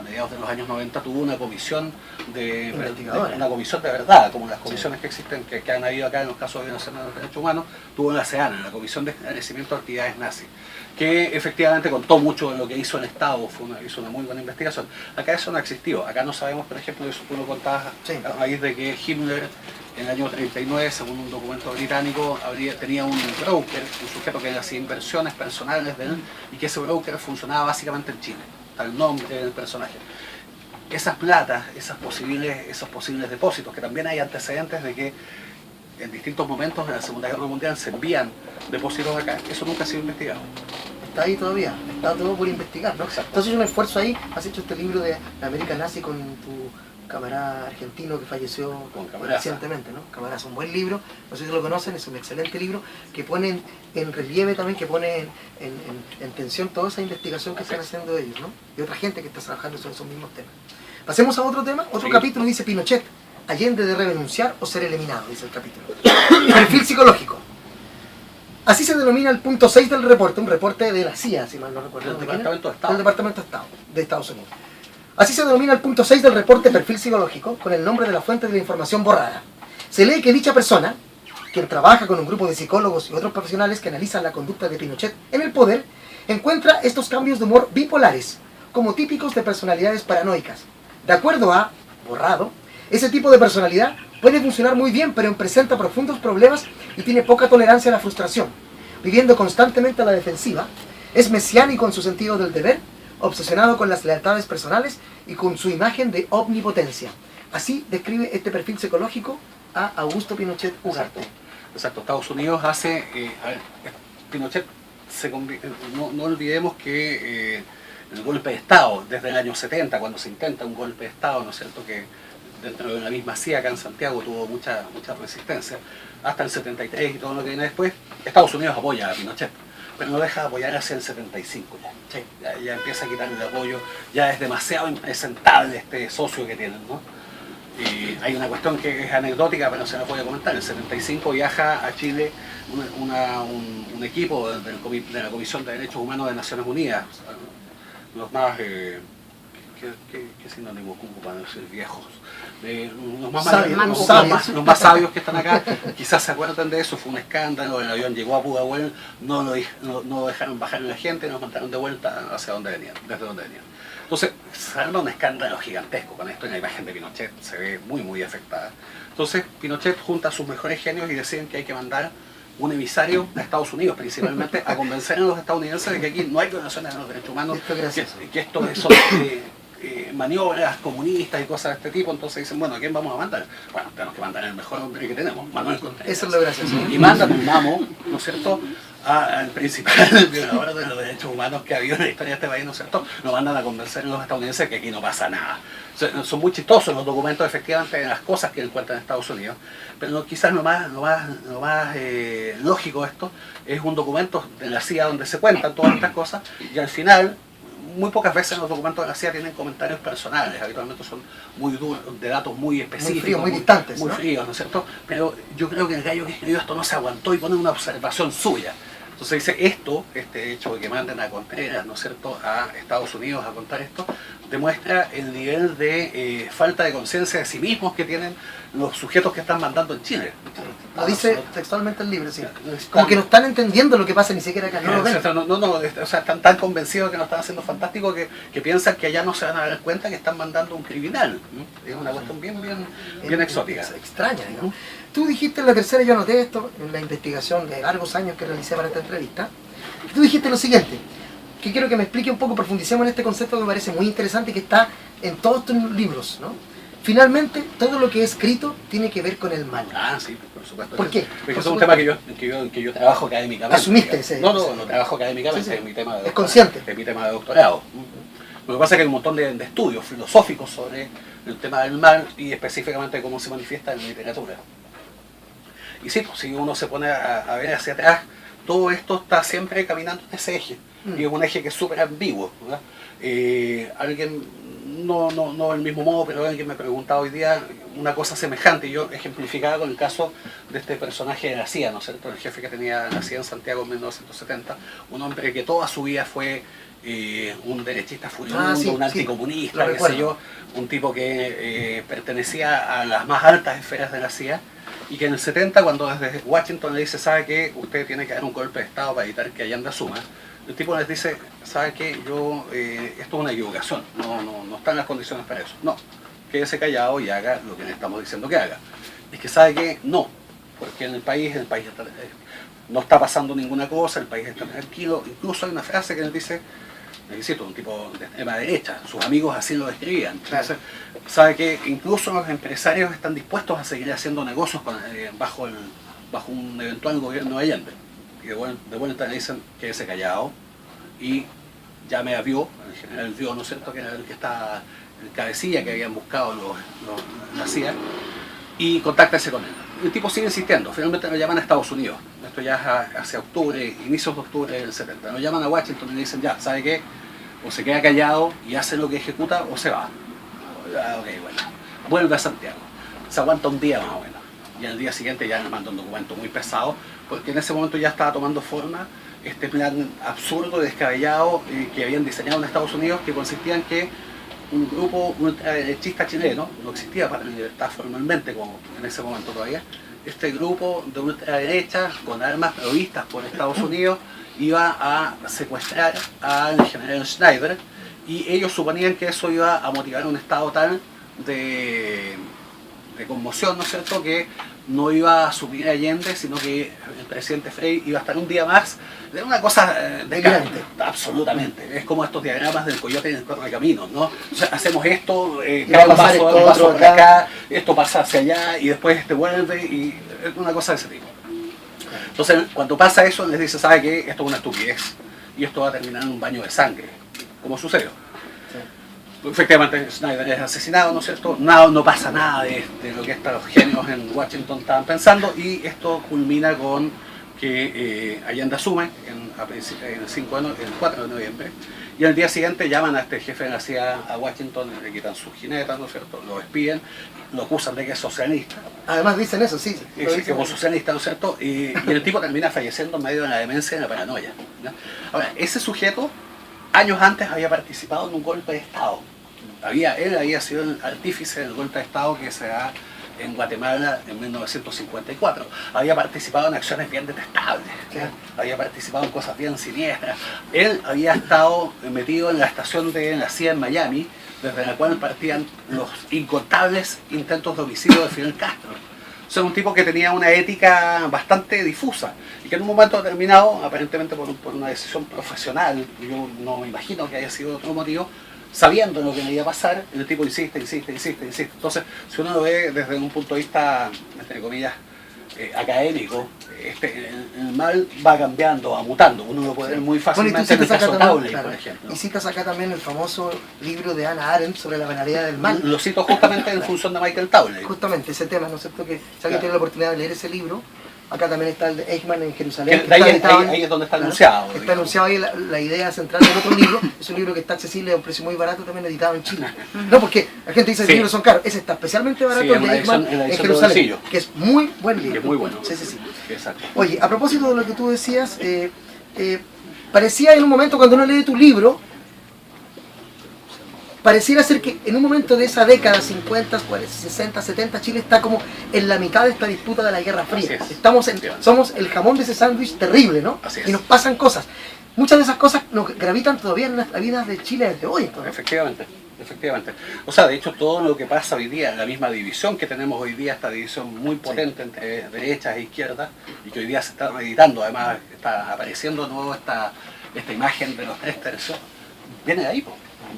mediados de los años 90 tuvo una comisión una comisión de verdad, como las comisiones que existen, que han habido acá en los casos de violación de los derechos humanos. Tuvo la CEANA, la Comisión de Esclarecimiento de Actividades Nazis, que efectivamente contó mucho de lo que hizo el Estado, hizo una muy buena investigación. Acá eso no ha existido. Acá no sabemos, por ejemplo, eso tú lo contabas, a raíz de que Himmler en el año 39, según un documento británico, tenía un broker, un sujeto que hacía inversiones personales de él, y que ese broker funcionaba básicamente en Chile, tal nombre del personaje. Esas platas, esos posibles depósitos, que también hay antecedentes de que en distintos momentos de la Segunda Guerra Mundial se envían depósitos acá, eso nunca ha sido investigado. Está ahí todavía, está todo por investigar, ¿no? Exacto. Entonces un esfuerzo ahí, has hecho este libro de la América Nazi con tu camarada argentino que falleció recientemente, ¿no? Camarada, es un buen libro, no sé si lo conocen, es un excelente libro que pone en relieve también, que pone en tensión toda esa investigación que están haciendo ellos, ¿no? Y otra gente que está trabajando sobre esos mismos temas. Pasemos a otro tema, otro capítulo dice Pinochet, Allende debe renunciar o ser eliminado, dice el capítulo. Perfil psicológico. Así se denomina el punto 6 del reporte, un reporte de la CIA, si mal no recuerdo. Del Departamento de Estado. Del Departamento de Estado de Estados Unidos. Así se denomina el punto 6 del reporte Perfil psicológico, con el nombre de la fuente de la información borrada. Se lee que dicha persona, quien trabaja con un grupo de psicólogos y otros profesionales que analizan la conducta de Pinochet en el poder, encuentra estos cambios de humor bipolares, como típicos de personalidades paranoicas. De acuerdo a Borrado, ese tipo de personalidad puede funcionar muy bien, pero presenta profundos problemas y tiene poca tolerancia a la frustración. Viviendo constantemente a la defensiva, es mesiánico en su sentido del deber, obsesionado con las lealtades personales y con su imagen de omnipotencia. Así describe este perfil psicológico a Augusto Pinochet Ugarte. Exacto. Estados Unidos hace... Pinochet no olvidemos que el golpe de Estado, desde el año 70, cuando se intenta un golpe de Estado, ¿no es cierto?, que dentro de la misma CIA acá en Santiago tuvo mucha resistencia, hasta el 73 y todo lo que viene después, Estados Unidos apoya a Pinochet, pero no deja de apoyar hacia el 75 ya. Sí. Ya empieza a quitarle el apoyo, ya es demasiado impresentable este socio que tienen, ¿no? Y hay una cuestión que es anecdótica, pero no se la voy a comentar. En el 75 viaja a Chile un equipo de la Comisión de Derechos Humanos de Naciones Unidas, los más... ¿Qué sinónimo ocupo para decir viejos? Los más sabios que están acá, quizás se acuerdan de eso. Fue un escándalo, el avión llegó a Pudahuel, no dejaron bajar a la gente, nos mandaron de vuelta hacia donde venían, desde donde venían. Entonces, se arma un escándalo gigantesco con esto, y la imagen de Pinochet se ve muy afectada. Entonces, Pinochet junta a sus mejores genios y deciden que hay que mandar un emisario a Estados Unidos, principalmente, a convencer a los estadounidenses de que aquí no hay violaciones de los derechos humanos, que esto son maniobras comunistas y cosas de este tipo. Entonces dicen, bueno, ¿a quién vamos a mandar? Bueno, tenemos que mandar el mejor hombre que tenemos, Manuel Contreras. Eso es lo gracioso. Y mandan un mamo, ¿no es cierto?, al principal violador de los derechos humanos que ha habido en la historia de este país, ¿no es cierto? Nos mandan a convencer a los estadounidenses que aquí no pasa nada. Son muy chistosos los documentos, efectivamente, de las cosas que encuentran en Estados Unidos, pero quizás lo más lógico de esto es un documento de la CIA donde se cuentan todas estas cosas, y al final, muy pocas veces los documentos de la CIA tienen comentarios personales, habitualmente son muy duros, de datos muy específicos, muy fríos, muy distantes, muy fríos, ¿no es cierto? Pero yo creo que el gallo que escribió esto no se aguantó y pone una observación suya. Entonces dice, este hecho de que manden a Contreras, ¿no es cierto?, a Estados Unidos a contar esto, demuestra el nivel de falta de conciencia de sí mismos que tienen los sujetos que están mandando en Chile. Lo dice textualmente el libro, sí. Como que no están entendiendo lo que pasa ni siquiera acá, no lo ven. O sea, están tan convencidos que nos están haciendo fantástico que piensan que allá no se van a dar cuenta que están mandando un criminal. Es una cuestión bien exótica. Extraña, ¿no? Tú dijiste en la tercera, yo anoté esto, en la investigación de largos años que realicé para esta entrevista, tú dijiste lo siguiente, que quiero que me explique un poco, profundicemos en este concepto que me parece muy interesante y que está en todos tus libros, ¿no? Finalmente, todo lo que he escrito tiene que ver con el mal. Ah, sí, por supuesto. ¿Por qué? Porque es un tema que yo trabajo académicamente. ¿Asumiste ese? No, trabajo académicamente, sí. Es mi tema de doctorado. Es consciente. Es mi tema de doctorado. Lo que pasa es que hay un montón de estudios filosóficos sobre el tema del mal y específicamente cómo se manifiesta en la literatura. Y sí, pues, si uno se pone a ver hacia atrás, todo esto está siempre caminando en ese eje. Y es un eje que es súper ambiguo, ¿verdad? Alguien no del mismo modo, pero alguien me preguntaba hoy día una cosa semejante, y yo ejemplificaba con el caso de este personaje de la CIA, ¿no es cierto? El jefe que tenía la CIA en Santiago en 1970, un hombre que toda su vida fue un derechista furibundo, sí, un sí, anticomunista, lo qué sé recuerdo. yo, un tipo que pertenecía a las más altas esferas de la CIA, y que en el 70, cuando desde Washington le dice, ¿sabe qué? Usted tiene que dar un golpe de Estado para evitar que Allende asuma. El tipo les dice, ¿sabe qué? Yo, esto es una equivocación, no están las condiciones para eso. No, quédese callado y haga lo que le estamos diciendo que haga. Es que ¿sabe qué? No, porque en el país está, no está pasando ninguna cosa, el país está tranquilo. Incluso hay una frase que nos dice, necesito un tipo de extrema derecha, sus amigos así lo describían. Entonces, sabe que incluso los empresarios están dispuestos a seguir haciendo negocios bajo un eventual gobierno de Allende. Y de vuelta le dicen quédese callado y llame a Vio, el general Vio, ¿no es cierto?, que era el que está el cabecilla que habían buscado la CIA, y contáctese con él. El tipo sigue insistiendo, finalmente lo llaman a Estados Unidos, esto ya es hacia octubre, inicios de octubre del 70, lo llaman a Washington y le dicen, ya, ¿sabe qué? O se queda callado y hace lo que ejecuta o se va. Ok, bueno, vuelve a Santiago, se aguanta un día más o menos, y al día siguiente ya le manda un documento muy pesado, porque en ese momento ya estaba tomando forma este plan absurdo, descabellado, que habían diseñado en Estados Unidos, que consistía en que un grupo ultraderechista chileno, no existía para la libertad formalmente como en ese momento todavía, este grupo de ultraderecha con armas provistas por Estados Unidos iba a secuestrar al general Schneider, y ellos suponían que eso iba a motivar un estado tal de conmoción, ¿no es cierto?, que no iba a asumir Allende, sino que el presidente Frei iba a estar un día más. De una cosa delirante, absolutamente. Es como estos diagramas del coyote en el correcaminos, ¿no? O sea, hacemos esto, cada un paso por acá, esto pasa hacia allá y después este vuelve, y es una cosa de ese tipo. Entonces, cuando pasa eso, les dice, ¿sabe qué? Esto es una estupidez y esto va a terminar en un baño de sangre, como sucedió. Efectivamente, Schneider es asesinado, ¿no es cierto? No pasa nada de lo que estos genios en Washington estaban pensando, y esto culmina con que Allende asume el 4 de noviembre, y al día siguiente llaman a este jefe de la CIA a Washington, le quitan sus jinetas, ¿no es cierto? Lo despiden, lo acusan de que es socialista. Además dicen eso, sí. Sí, que es socialista, ¿no es cierto? Y el tipo termina falleciendo en medio de la demencia y de la paranoia, ¿no? Ahora, ese sujeto años antes había participado en un golpe de Estado. Él había sido el artífice del golpe de Estado que se da en Guatemala en 1954. Había participado en acciones bien detestables, ¿no? Había participado en cosas bien siniestras. Él había estado metido en la estación de la CIA en Miami, desde la cual partían los incontables intentos de homicidio de Fidel Castro. O sea, un tipo que tenía una ética bastante difusa y que en un momento determinado, aparentemente por una decisión profesional, yo no me imagino que haya sido otro motivo, sabiendo lo que le iba a pasar, el tipo insiste. Entonces, si uno lo ve desde un punto de vista, entre comillas, académico, el mal va cambiando, va mutando. Uno lo puede ver muy fácilmente en el caso Towley, por ejemplo. Y citas acá también el famoso libro de Hannah Arendt sobre la banalidad del mal. Lo cito justamente en función de Michael Towley. Justamente ese tema, ¿no es cierto? Que si alguien tiene la oportunidad de leer ese libro, acá también está el de Eichmann en Jerusalén. Ahí es donde está anunciado. Está anunciado ahí la idea central del otro libro. Es un libro que está accesible a un precio muy barato, también editado en Chile. No, porque la gente dice que los libros son caros. Ese está especialmente barato, el de Eichmann en Jerusalén, que es muy buen libro. Que es muy bueno. Sí. Exacto. Oye, a propósito de lo que tú decías, parecía en un momento cuando uno lee tu libro, pareciera ser que en un momento de esa década, 50, 40, 60, 70, Chile está como en la mitad de esta disputa de la Guerra Fría. Somos el jamón de ese sándwich terrible, ¿no? Y nos pasan cosas. Muchas de esas cosas nos gravitan todavía en la vida de Chile desde hoy. ¿No? Efectivamente. O sea, de hecho, todo lo que pasa hoy día, la misma división que tenemos hoy día, esta división muy potente entre derechas e izquierdas, y que hoy día se está reeditando, además está apareciendo de nuevo esta imagen de los 3 tercios, viene de ahí, pues.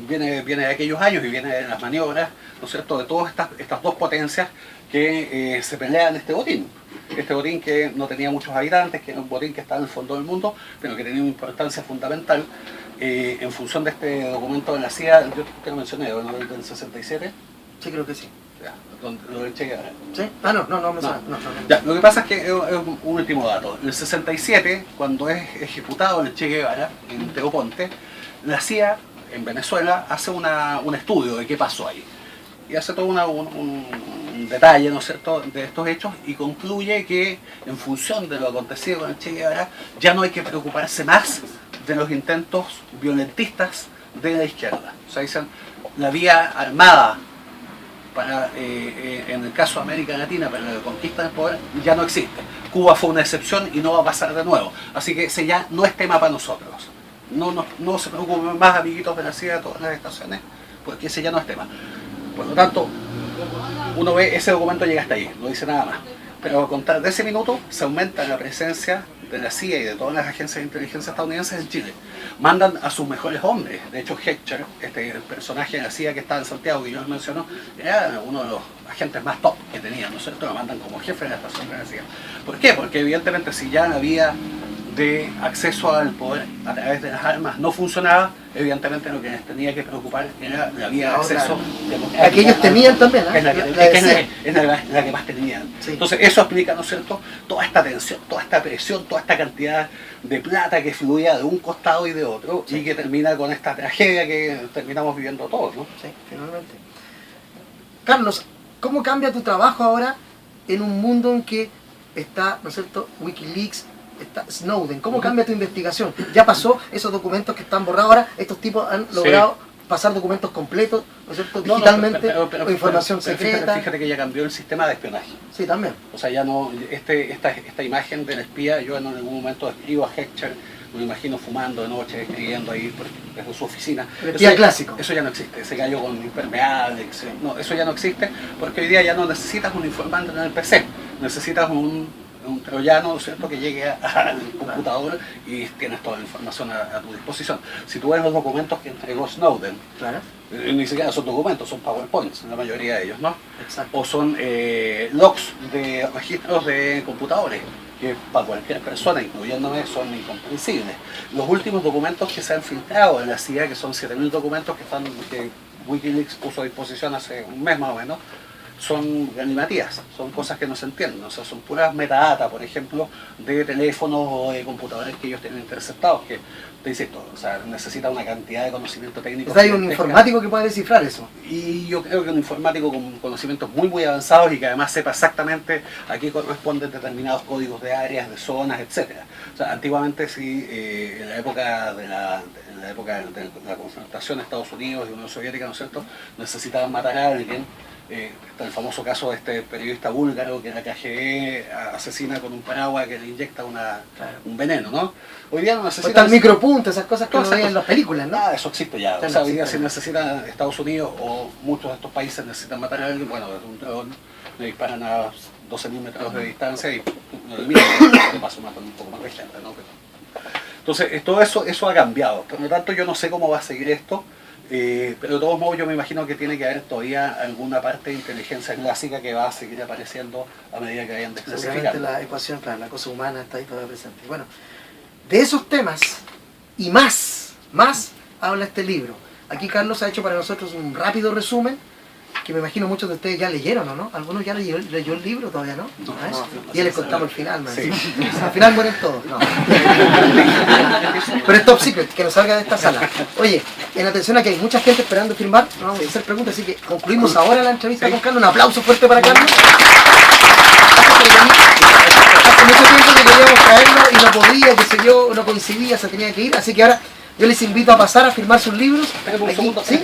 Viene de aquellos años y viene de las maniobras, ¿no es cierto?, de todas estas dos potencias que se pelean este botín. Este botín que no tenía muchos habitantes, que era un botín que estaba en el fondo del mundo, pero que tenía una importancia fundamental en función de este documento de la CIA, yo te lo mencioné, ¿no?, del 67. Sí, creo que sí. Ya, lo del Che Guevara. ¿Sí? Ah, no. Ya, lo que pasa es que es un último dato. En el 67, cuando es ejecutado el Che Guevara en Teoponte, la CIA en Venezuela, hace un estudio de qué pasó ahí. Y hace todo un detalle, ¿no es cierto?, de estos hechos y concluye que en función de lo acontecido con el Che Guevara ya no hay que preocuparse más de los intentos violentistas de la izquierda. O sea, dicen, la vía armada para, en el caso de América Latina para la conquista del poder ya no existe. Cuba fue una excepción y no va a pasar de nuevo. Así que ese ya no es tema para nosotros. No se preocupen más, amiguitos de la CIA de todas las estaciones, porque ese ya no es tema. Por lo tanto, uno ve ese documento llega hasta ahí, no dice nada más. Pero a contar de ese minuto se aumenta la presencia de la CIA y de todas las agencias de inteligencia estadounidenses en Chile. Mandan a sus mejores hombres. De hecho, Heckscher, el personaje de la CIA que estaba en Santiago, que yo les menciono, era uno de los agentes más top que tenían, ¿no es cierto? Lo mandan como jefe de la estación de la CIA. ¿Por qué? Porque evidentemente si ya había de acceso al poder a través de las armas no funcionaba, evidentemente lo que les tenía que preocupar era la vía de acceso la que ellos tenían también, ¿eh? Es la que más tenían. Sí. Entonces eso explica, ¿no es cierto?, toda esta tensión, toda esta presión, toda esta cantidad de plata que fluía de un costado y de otro, sí, y que termina con esta tragedia que terminamos viviendo todos, ¿no? Sí, finalmente. Carlos, ¿cómo cambia tu trabajo ahora en un mundo en que está, ¿no es cierto?, Wikileaks, está Snowden? ¿Cómo cambia tu investigación? Ya pasó esos documentos que están borrados ahora, estos tipos han logrado pasar documentos completos, ¿no es cierto?, digitalmente, o información secreta. Fíjate que ya cambió el sistema de espionaje. Sí, también. O sea, ya no, esta imagen del espía, yo en algún momento escribo a Heckscher, me imagino fumando de noche, escribiendo ahí desde su oficina. El espía clásico. Eso ya no existe, ese gallo con impermeable, no, eso ya no existe, porque hoy día ya no necesitas un informante en el PC, necesitas un troyano, ¿cierto?, que llegue al computador y tienes toda la información a tu disposición. Si tú ves los documentos que entregó Snowden, claro, ni siquiera son documentos, son PowerPoints, la mayoría de ellos, ¿no? Exacto. O son logs de registros de computadores, que para cualquier persona, incluyéndome, son incomprensibles. Los últimos documentos que se han filtrado en la CIA, que son 7.000 documentos que Wikileaks puso a disposición hace un mes más o menos, son galimatías, son cosas que no se entienden, o sea, son puras metadata, por ejemplo, de teléfonos o de computadores que ellos tienen interceptados, que, te insisto, o sea, necesita una cantidad de conocimiento técnico. O sea, hay un informático que puede descifrar eso. Y yo creo que un informático con conocimientos muy avanzados y que además sepa exactamente a qué corresponden determinados códigos de áreas, de zonas, etcétera. O sea, antiguamente sí, en la época de la confrontación de Estados Unidos y Unión Soviética, ¿no es cierto?, necesitaban matar a alguien. Está el famoso caso de este periodista búlgaro que la KGB asesina con un paraguas que le inyecta un veneno, ¿no? Hoy día no necesita... Está el micropunto, esas cosas que uno ve en las películas, ¿no? Nada, eso existe ya. O sea, hoy día si necesitan Estados Unidos o muchos de estos países necesitan matar a alguien, bueno, desde un dron le disparan a 12.000 metros de distancia y no le miran, de paso matan un poco más de gente, ¿no? Entonces, todo eso ha cambiado. Por lo tanto, yo no sé cómo va a seguir esto. Pero de todos modos yo me imagino que tiene que haber todavía alguna parte de inteligencia clásica que va a seguir apareciendo a medida que vayan desclasificando. La ecuación, claro, la cosa humana está ahí todavía presente. Bueno, de esos temas y más habla este libro. Aquí Carlos ha hecho para nosotros un rápido resumen que me imagino muchos de ustedes ya leyeron, ¿o no? Algunos ya leyó el libro, todavía no. Y ya les contamos el final, man. Sí. Al final mueren todos. No. Pero es top secret, que no salga de esta sala. Oye, en atención a que hay mucha gente esperando firmar, no vamos a hacer preguntas, así que concluimos ahora la entrevista con Carlos. Un aplauso fuerte para Carlos. Hace mucho tiempo que queríamos traerlo y no podía, que se yo, no coincidía, se tenía que ir, así que ahora yo les invito a pasar a firmar sus libros. Espera un segundo, ¿sí?